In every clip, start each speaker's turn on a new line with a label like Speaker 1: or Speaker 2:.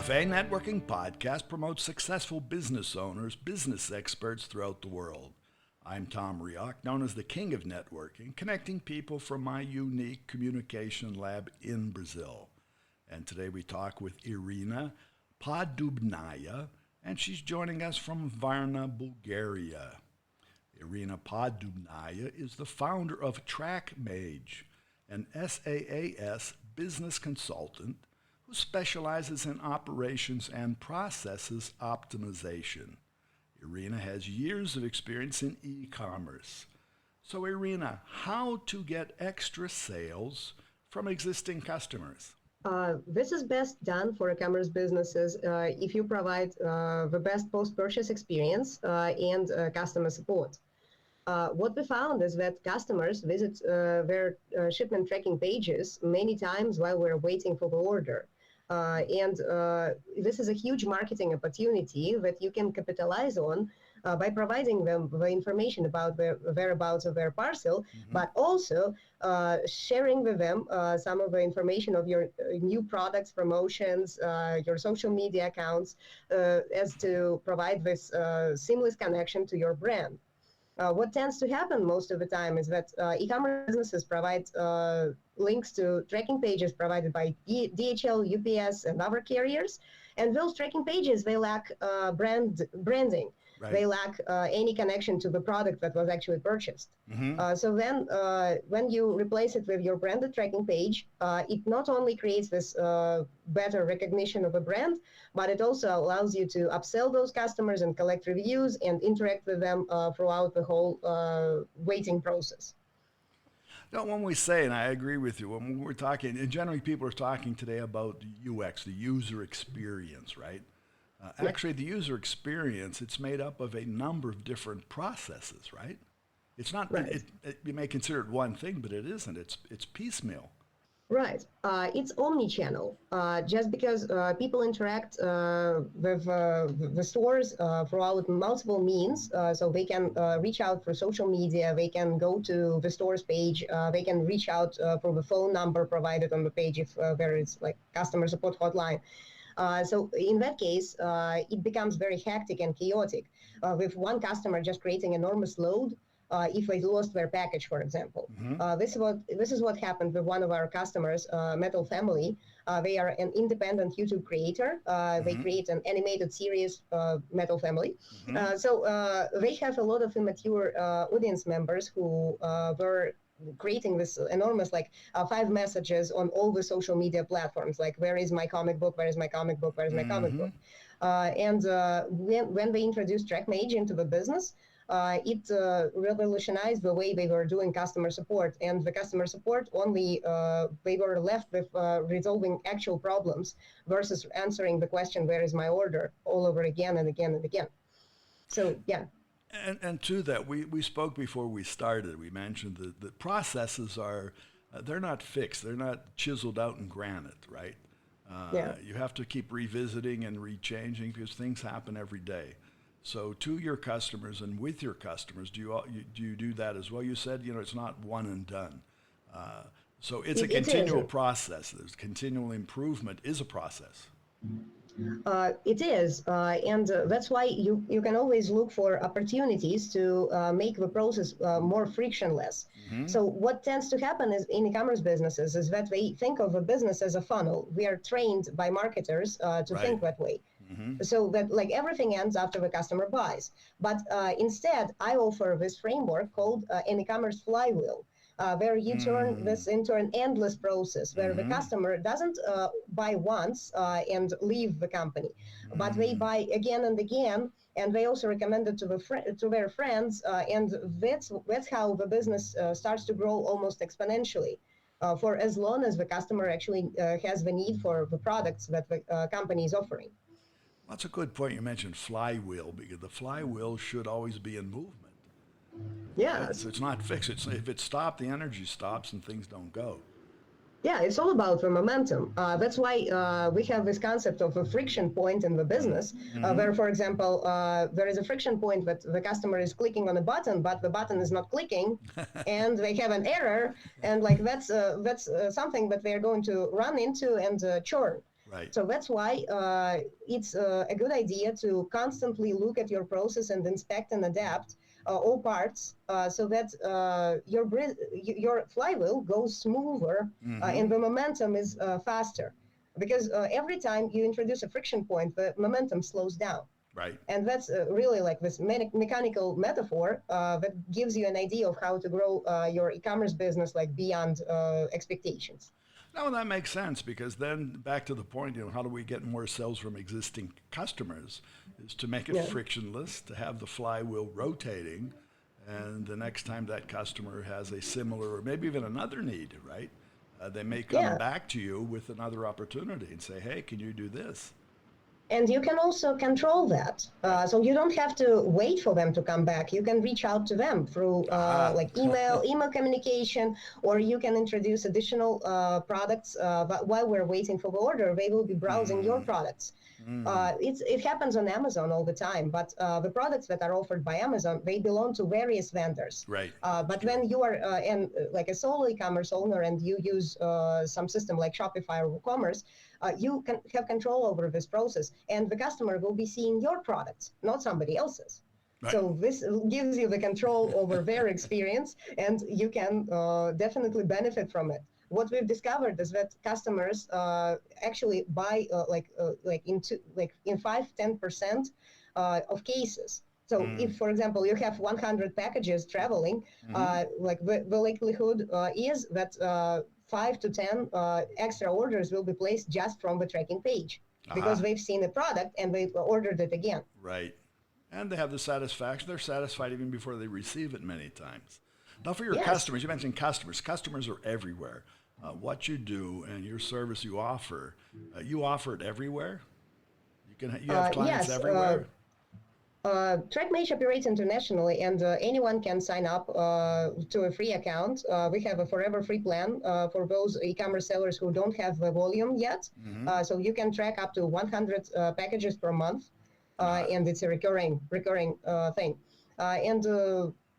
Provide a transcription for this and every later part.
Speaker 1: Cafe Networking Podcast promotes successful business owners, business experts throughout the world. I'm Tom Rioch, known as the King of Networking, connecting people from my unique communication lab in Brazil. And today we talk with Irina Poddubnaia, and she's joining us from Varna, Bulgaria. Irina Poddubnaia is the founder of TrackMage, an SaaS business consultant who specializes in operations and processes optimization. Irina has years of experience in e-commerce. So Irina, how to get extra sales from existing customers?
Speaker 2: This is best done for e-commerce businesses if you provide the best post-purchase experience and customer support. What we found is that customers visit their shipment tracking pages many times while we're waiting for the order. And this is a huge marketing opportunity that you can capitalize on by providing them the information about the whereabouts of their parcel, but also sharing with them some of the information of your new products, promotions, your social media accounts, as to provide this seamless connection to your brand. What tends to happen most of the time is that e-commerce businesses provide links to tracking pages provided by DHL, UPS, and other carriers. And those tracking pages, they lack branding. Right. They lack any connection to the product that was actually purchased. So then when you replace it with your branded tracking page, it not only creates this better recognition of a brand, but it also allows you to upsell those customers and collect reviews and interact with them throughout the whole waiting process.
Speaker 1: Now, when we say, and I agree with you, when we're talking, and generally people are talking today about the UX, the user experience, right? Actually, the user experience, it's made up of a number of different processes, right? It's not, right. You may consider it one thing, but it isn't. It's piecemeal.
Speaker 2: Right. It's omni-channel. Just because people interact with the stores throughout multiple means, so they can reach out through social media, they can go to the store's page, they can reach out from the phone number provided on the page if there is like customer support hotline. So in that case, it becomes very hectic and chaotic with one customer just creating enormous load if they lost their package, for example. This is what happened with one of our customers, Metal Family. They are an independent YouTube creator. They create an animated series, Metal Family. So they have a lot of immature audience members who were creating this enormous 5 messages on all the social media platforms, like where is my comic book, where is my comic book, where is my comic book. And when they introduced TrackMage into the business, it revolutionized the way they were doing customer support. And the customer support only, they were left with resolving actual problems versus answering the question, where is my order, all over again and again and again. So, yeah.
Speaker 1: And to that, we spoke before we started. We mentioned that the processes are, they're not fixed. They're not chiseled out in granite, right? You have to keep revisiting and rechanging because things happen every day. So to your customers and with your customers, do you do that as well? You said, it's not one and done. So it's a continual process. There's continual improvement is a process.
Speaker 2: It is, and that's why you can always look for opportunities to make the process more frictionless. So what tends to happen is in e-commerce businesses is that they think of a business as a funnel. We are trained by marketers to think that way. So that everything ends after the customer buys. But instead, I offer this framework called an e-commerce flywheel. Where you turn this into an endless process where the customer doesn't buy once and leave the company, but they buy again and again, and they also recommend it to their friends, and that's how the business starts to grow almost exponentially for as long as the customer actually has the need for the products that the company is offering.
Speaker 1: That's a good point. You mentioned flywheel, because the flywheel should always be in movement.
Speaker 2: Yeah.
Speaker 1: Right? So it's not fixed. If it stopped, the energy stops and things don't go.
Speaker 2: Yeah, it's all about the momentum. That's why we have this concept of a friction point in the business, where, for example, there is a friction point that the customer is clicking on a button, but the button is not clicking, and they have an error, and that's something that they're going to run into and churn.
Speaker 1: Right.
Speaker 2: So that's why it's a good idea to constantly look at your process and inspect and adapt all parts so that your flywheel goes smoother
Speaker 1: Mm-hmm.
Speaker 2: and the momentum is faster. Because every time you introduce a friction point, the momentum slows down.
Speaker 1: Right.
Speaker 2: And that's really like this mechanical metaphor that gives you an idea of how to grow your e-commerce business like beyond expectations.
Speaker 1: No, that makes sense because then back to the point, how do we get more sales from existing customers is to make it
Speaker 2: Yeah.
Speaker 1: frictionless, to have the flywheel rotating, and the next time that customer has a similar or maybe even another need, right? They may come
Speaker 2: Yeah.
Speaker 1: back to you with another opportunity and say, "Hey, can you do this?"
Speaker 2: And you can also control that.
Speaker 1: Right.
Speaker 2: So you don't have to wait for them to come back. You can reach out to them through
Speaker 1: Aha.
Speaker 2: like email communication, or you can introduce additional products. But while we're waiting for the order, they will be browsing your
Speaker 1: Mm,
Speaker 2: products.
Speaker 1: mm,
Speaker 2: It happens on Amazon all the time, but the products that are offered by Amazon, they belong to various vendors.
Speaker 1: right. That's
Speaker 2: But
Speaker 1: true.
Speaker 2: when you are like a solo e-commerce owner and you use some system like Shopify or WooCommerce, you can have control over this process, and the customer will be seeing your products, not somebody else's.
Speaker 1: Right.
Speaker 2: So this gives you the control over their experience, and you can definitely benefit from it. What we've discovered is that customers actually buy like in 5-10% of cases. So
Speaker 1: Mm,
Speaker 2: if, for example, you have 100 packages traveling,
Speaker 1: mm-hmm.
Speaker 2: like the likelihood is that 5 to 10 extra orders will be placed just from the tracking page because
Speaker 1: Aha.
Speaker 2: they've seen the product and they've ordered it again.
Speaker 1: Right. And they have the satisfaction. They're satisfied even before they receive it many times. Now, for your
Speaker 2: Yes.
Speaker 1: customers, you mentioned customers. Customers are everywhere. What you do and your service you offer it everywhere. You have clients
Speaker 2: Yes.
Speaker 1: everywhere.
Speaker 2: TrackMage operates internationally, and anyone can sign up to a free account. We have a forever free plan for those e-commerce sellers who don't have the volume yet.
Speaker 1: Mm-hmm.
Speaker 2: So you can track up to 100 packages per month, and it's a recurring thing. And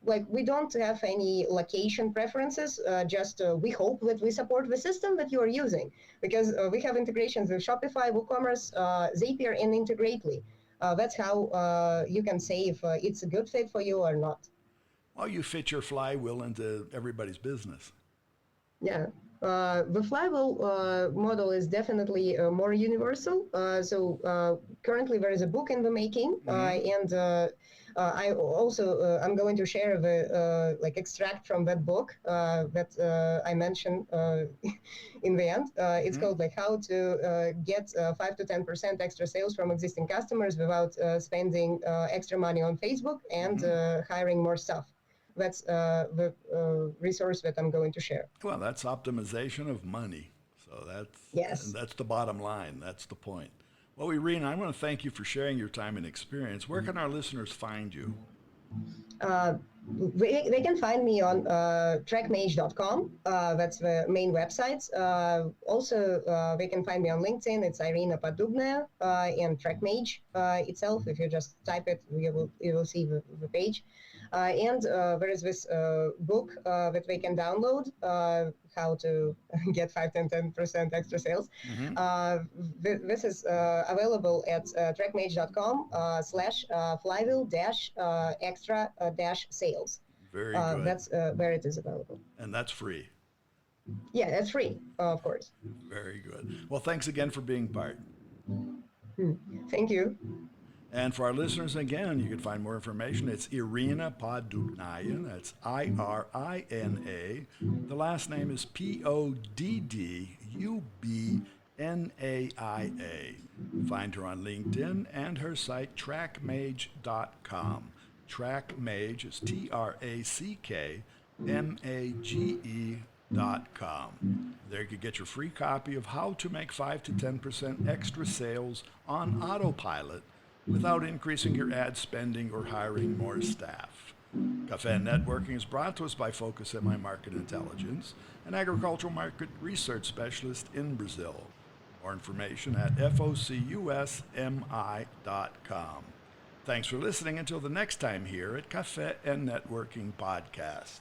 Speaker 2: like we don't have any location preferences. Just we hope that we support the system that you are using because we have integrations with Shopify, WooCommerce, Zapier, and Integrately. That's how you can say if it's a good fit for you or not.
Speaker 1: Well, you fit your flywheel into everybody's business.
Speaker 2: Yeah. The flywheel model is definitely more universal. So currently there is a book in the making,
Speaker 1: Mm-hmm.
Speaker 2: and I also I'm going to share the like extract from that book that I mentioned in the end. It's
Speaker 1: Mm-hmm.
Speaker 2: called like how to get 5 to 10% extra sales from existing customers without spending extra money on Facebook and
Speaker 1: Mm-hmm.
Speaker 2: hiring more staff. That's the resource that I'm going to share.
Speaker 1: Well, that's optimization of money. So
Speaker 2: Yes.
Speaker 1: that's the bottom line. That's the point. Well, Irina, I want to thank you for sharing your time and experience. Where can our listeners find you?
Speaker 2: Uh, they can find me on trackmage.com. That's the main website. Also, they can find me on LinkedIn. It's Irina Poddubnaia and TrackMage itself. If you just type it, you will see the page. And there is this book that they can download, how to get 5-10% extra sales.
Speaker 1: Mm-hmm.
Speaker 2: This is available at trackmage.com slash flywheel dash extra dash sales.
Speaker 1: Very good.
Speaker 2: That's where it is available.
Speaker 1: And that's free.
Speaker 2: Yeah, that's free, of course.
Speaker 1: Very good. Well, thanks again for being part.
Speaker 2: Thank you.
Speaker 1: And for our listeners, again, you can find more information. It's Irina Poddubnaia. That's Irina. The last name is Poddubnaia. Find her on LinkedIn and her site, TrackMage.com. TrackMage is TrackMage.com. There you can get your free copy of How to Make 5 to 10% Extra Sales on Autopilot without increasing your ad spending or hiring more staff. Cafe Networking is brought to us by Focus MI Market Intelligence, an agricultural market research specialist in Brazil. More information at focusmi.com. Thanks for listening until the next time here at Cafe and Networking Podcast.